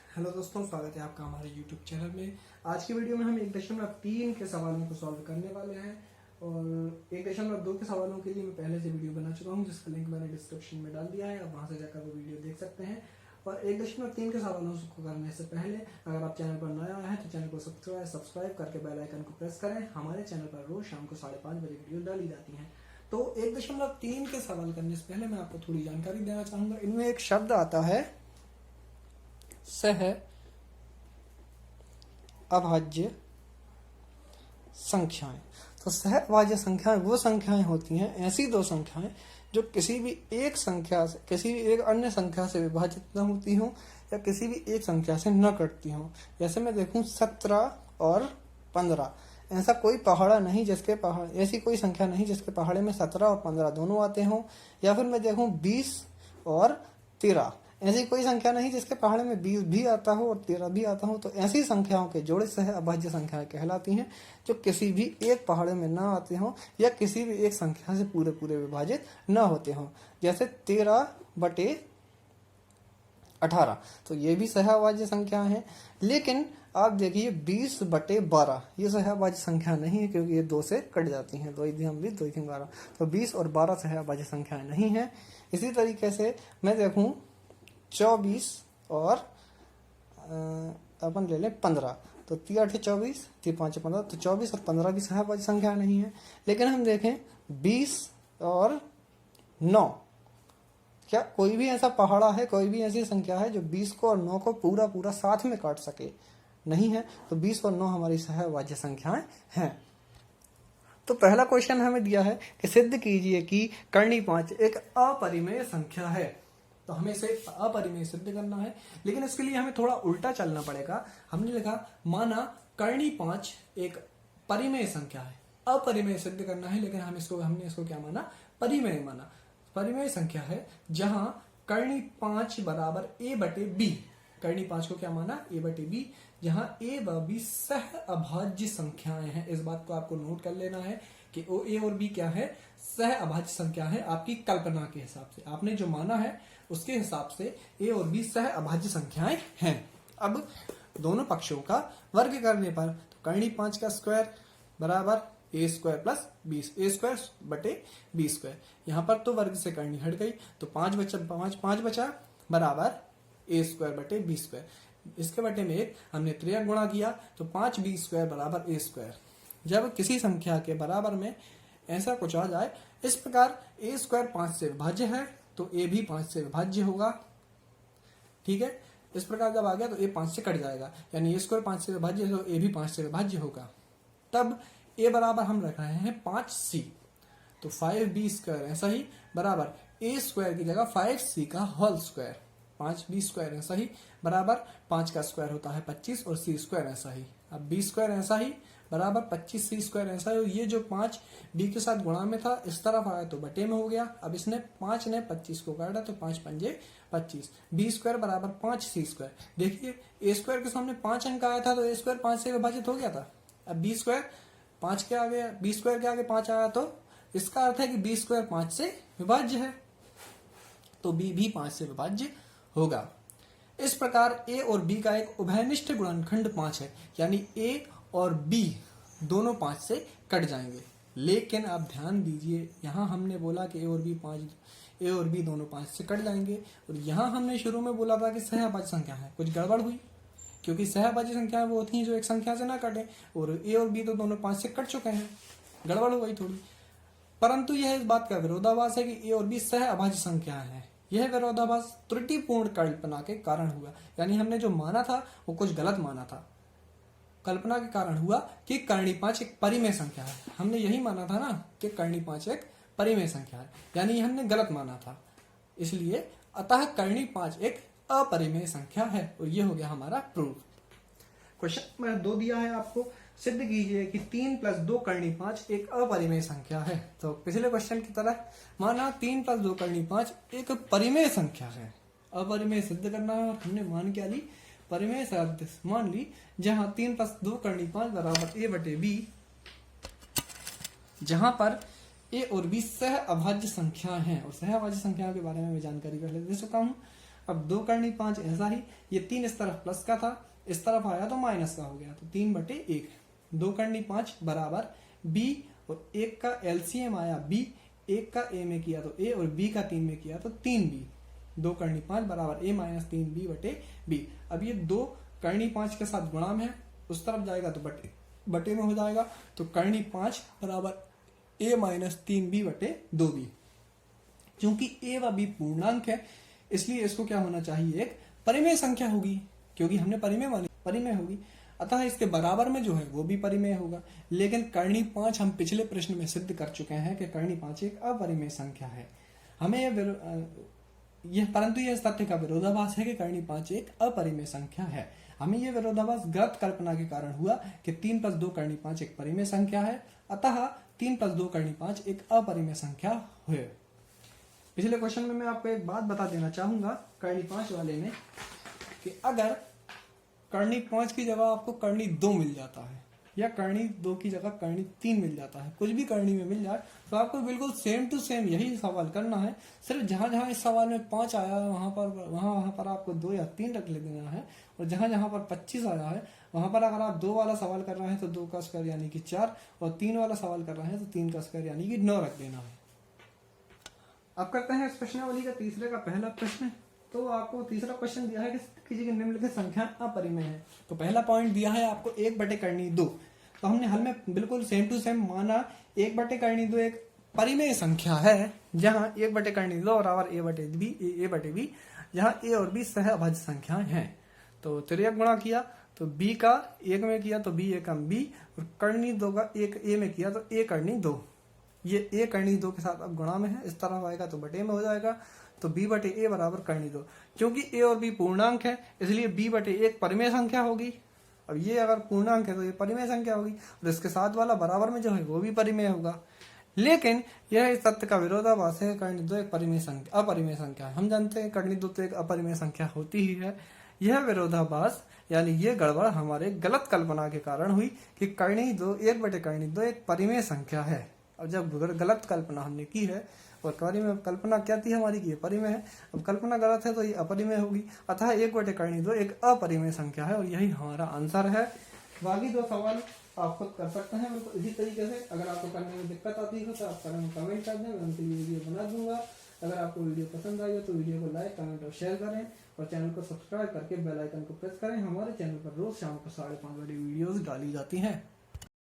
Hello दोस्तों, स्वागत है आपका हमारे YouTube चैनल में। आज की वीडियो में हम 1.3 के सवालों को सॉल्व करने वाले हैं और 1.2 के सवालों के लिए मैं पहले से वीडियो बना चुका हूं, जिसका लिंक मैंने डिस्क्रिप्शन में डाल दिया है। आप वहां से जाकर वो वीडियो देख सकते हैं। और 1.3 के सवालों को करने से पहले अगर आप चैनल पर नया आए हैं तो चैनल को सब्सक्राइब करके बेल आइकन को प्रेस करें। हमारे चैनल पर रोज शाम को 5:30 बजे वीडियो डाली जाती है। तो 1.3 के सवाल करने से पहले मैं आपको थोड़ी जानकारी देना चाहूंगा। इनमें एक शब्द आता है सह अभाज्य संख्याएं। तो सह अभाज्य संख्याएं वो संख्याएं होती हैं, ऐसी दो संख्याएं जो किसी भी एक संख्या से किसी भी एक अन्य संख्या से विभाजित न होती हों या किसी भी एक संख्या से न कटती हों। जैसे मैं देखूं 17 और 15, ऐसा कोई पहाड़ा नहीं जिसके ऐसी कोई संख्या नहीं जिसके पहाड़े में 17 और 15 दोनों आते हों। या फिर मैं देखूं 20 और 13, ऐसी कोई संख्या नहीं जिसके पहाड़े में 20 भी आता हो और 13 भी आता हो। तो ऐसी संख्याओं के जोड़े सह अभाज्य संख्याएं कहलाती हैं, जो किसी भी एक पहाड़े में ना आते हों या किसी भी एक संख्या से पूरे पूरे विभाजित न होते हों। जैसे 13/18, तो ये भी सह अभाज्य संख्या है। लेकिन आप देखिए 20/12 ये सह अभाज्य संख्या नहीं है, क्योंकि ये 2 से कट जाती हैं। 2 हम 20, 2 12, तो 20 और 12 सह अभाज्य संख्याएं नहीं है। इसी तरीके से मैं देखूं 24 और अपन ले लें 15, तो 3 8 24, 3 5 15, तो 24 और 15 भी सह अभाज्य संख्या नहीं है। लेकिन हम देखें 20 और 9, क्या कोई भी ऐसा पहाड़ा है, कोई भी ऐसी संख्या है जो 20 को और 9 को पूरा पूरा साथ में काट सके? नहीं है। तो 20 और 9 हमारी सह अभाज्य संख्याएं हैं। तो पहला क्वेश्चन हमें दिया है कि सिद्ध कीजिए कि कर्णी 5 एक अपरिमेय संख्या है। तो हमें इसे अपरिमेय सिद्ध करना है, लेकिन इसके लिए हमें थोड़ा उल्टा चलना पड़ेगा। हमने लिखा माना कर्णी 5 एक परिमेय संख्या है। अपरिमेय सिद्ध करना है, लेकिन हमने इसको क्या माना? परिमेय माना। परिमेय संख्या है जहां कर्णी 5 बराबर a/b। कर्णी 5 को क्या माना? a/b, जहां a व b सह अभाज्य संख्याएं हैं। इस बात को आपको नोट कर लेना है कि a और b क्या है? सह अभाज्य संख्या है। आपकी कल्पना के हिसाब से, आपने जो माना है उसके हिसाब से a और b सह अभाज्य संख्याएं हैं। अब दोनों पक्षों का वर्ग करने पर तो कर्णी 5 का स्क्वायर बराबर a² प्लस a²/b²। यहाँ पर तो वर्ग से कर्णी हट गई, तो 5 बचा बराबर a²/b²। इसके बटे में 1 हमने 3 गुणा किया, तो 5b² बराबर a²। जब किसी संख्या के बराबर में ऐसा कुछ आ जाए, इस प्रकार a² 5 से विभाज्य है तो a भी 5 से विभाज्य होगा। ठीक है, इस प्रकार जब आ गया तो a 5 से कट जाएगा, यानी a² 5 से विभाज्य है तो a भी 5 से विभाज्य होगा। तब a बराबर हम रख रहे हैं 5c, तो 5b² ऐसा ही बराबर a² की जगह 5c का होल स्क्वायर, 5b² ऐसा ही बराबर 5 का स्क्वायर होता है 25 और c² ऐसा ही। अब b² ऐसा ही बराबर 25c² ऐसा है। ये जो 5 b के साथ गुणा में था, इस तरफ आया तो बटे में हो गया। अब इसने 5 ने 25 को काटा तो 5 पंजे 25, b² बराबर 5c²। देखिए a² के सामने 5 अंक आया था तो a² 5 से विभाजित हो गया था। अब b² 5 के आगे, b² के आगे 5 आया तो इसका अर्थ है कि b² 5 से विभाज्य है, तो b भी 5 से विभाज्य होगा। इस प्रकार a और b का एक उभयनिष्ठ गुणनखंड 5 है, यानी a और b दोनों 5 से कट जाएंगे। लेकिन आप ध्यान दीजिए, यहाँ हमने बोला कि a और b दोनों 5 से कट जाएंगे, और यहाँ हमने शुरू में बोला था कि सह अभाज्य संख्या है। कुछ गड़बड़ हुई, क्योंकि सह अभाज्य संख्या वो होती हैं जो एक संख्या से ना कटे, और a और b तो दोनों 5 से कट चुके हैं। गड़बड़ हो गई थोड़ी। परंतु यह इस बात का विरोधाभास है कि a और b सह अभाज्य संख्या है। यह विरोधाभास त्रुटिपूर्ण कल्पना के कारण हुआ, यानी हमने जो माना था वो कुछ गलत माना था। कल्पना के कारण हुआ कि कर्णी 5 एक परिमेय संख्या है। हमने यही माना था ना कि कर्णी 5 एक परिमेय संख्या है, यानी हमने गलत माना था। इसलिए अतः कर्णी 5 एक अपरिमेय संख्या है, और ये हो गया हमारा प्रूफ। क्वेश्चन नंबर 2 दिया है आपको, सिद्ध कीजिए कि 3 + 2 कर्णी 5 एक अपरिमेय संख्या है। तो पिछले क्वेश्चन की तरह माना 3 + 2 कर्णी 5 एक परिमेय संख्या है। अपरिमेय सिद्ध करना है, और हमने मान क्या ली? परिमेय शब्द मान ली, जहां 3 + 2 कर्णी 5 बराबर a/b, जहां पर a और b सह अभाज्य संख्या हैं। और सह अभाज्य संख्याओं के बारे में मैं जानकारी पहले दे चुका हूं। अब 2 करनी 5 ऐसा ही, ये 3 इस तरफ प्लस का था, इस तरफ आया तो माइनस का हो गया, तो 3/1। 2 करनी 5 बराबर b, और 1 का एलसीएम आया b, 1 का a में किया तो a, और b का 3 में किया तो 3b। 2 करनी 5 बराबर a माइनस 3b/b। अब ये 2 करनी 5 के साथ गुणा में है, उस तरफ जाएगा तो बटे में हो जाएगा, तो करनी 5 बराबर a माइनस 3b/2b। क्योंकि a व b पूर्णांक है, इसलिए इसको क्या होना चाहिए, एक परिमेय संख्या होगी, क्योंकि हमने परिमेय होगी, अतः इसके बराबर में जो है वो भी परिमेय होगा। लेकिन करनी 5 हम पिछले प्रश्न में सिद्ध कर चुके हैं कि करनी 5 एक अपरिमेय संख्या है। हमें परंतु यह इस तथ्य का विरोधाभास है कि करनी 5 एक अपरिमेय संख्या है। हमें यह विरोधाभास गलत कल्पना के कारण हुआ कि 3 + 2 करनी 5 एक परिमेय संख्या है, अतः 3 + 2 करनी 5 एक अपरिमेय संख्या है। पिछले क्वेश्चन में मैं आपको एक बात बता देना चाहूंगा करनी 5 वाले में, कि अगर करनी 5 की जगह आपको करनी 2 मिल जाता है, या करनी 2 की जगह करनी 3 मिल जाता है, कुछ भी करनी में मिल जाए, तो आपको बिल्कुल सेम टू सेम यही सवाल करना है। सिर्फ जहां जहां इस सवाल में 5 आया है वहां पर आपको 2 या 3 रख ले देना है, और जहां जहां पर 25 आया है वहां पर अगर आप 2 वाला सवाल कर रहे हैं तो 2 का स्क्वायर यानी कि 4, और 3 वाला सवाल कर रहे हैं तो 3 का स्क्वायर यानी कि 9 रख देना है। अब करते हैं इस प्रश्नावली का तीसरे का पहला प्रश्न। तो आपको तीसरा क्वेश्चन दिया है कि किसी की निम्नलिखित संख्या अपरिमेय है। तो पहला पॉइंट दिया है आपको 1/2। तो हमने हल में बिल्कुल सेम टू सेम माना 1/2 एक परिमेय संख्या है, जहां 1/2 बराबर a/b, जहां a और b सहअभाज्य संख्याएं हैं। तो तिर्यक गुणा किया तो b का 1 में किया तो b एकम b, और करनी 2 का 1 a में किया तो a करनी 2। ये a करनी 2 के साथ अब गुणा में है, इस तरफ आएगा तो बटे में हो जाएगा, तो b/a बराबर करनी 2। क्योंकि a और b पूर्णांक है, इसलिए b/1 परिमेय संख्या होगी। अब ये अगर पूर्णांक है तो ये परिमेय संख्या होगी, और इसके साथ वाला बराबर में जो है वो भी परिमेय होगा। लेकिन यह इस तथ्य का विरोधाभास है, करनी 2 एक अपरिमेय संख्या है। हम जानते हैं करनी 2 तो एक अपरिमेय संख्या होती ही है। यह विरोधाभास यानी ये गड़बड़ हमारे गलत कल्पना के कारण हुई कि करनी 2 1/2 एक परिमेय संख्या है। अब जब गलत कल्पना हमने की है, और कल्पना क्या थी हमारी कि ये परिमेय है, अब कल्पना गलत है तो ये अपरिमेय होगी, अतः 1/2 एक अपरिमेय संख्या है, और यही हमारा आंसर है। बाकी 2 सवाल आप खुद कर सकते हैं बिल्कुल इसी तरीके से। अगर आपको करने में दिक्कत आती है तो आप कमेंट कर दें, मैं उनके लिए वीडियो बना दूंगा। अगर आपको वीडियो पसंद आई हो तो वीडियो को लाइक, कमेंट और शेयर करें, और चैनल को सब्सक्राइब करके बेल आइकन को प्रेस करें। हमारे चैनल पर रोज शाम को 5:30 बजे वीडियोस डाली जाती हैं।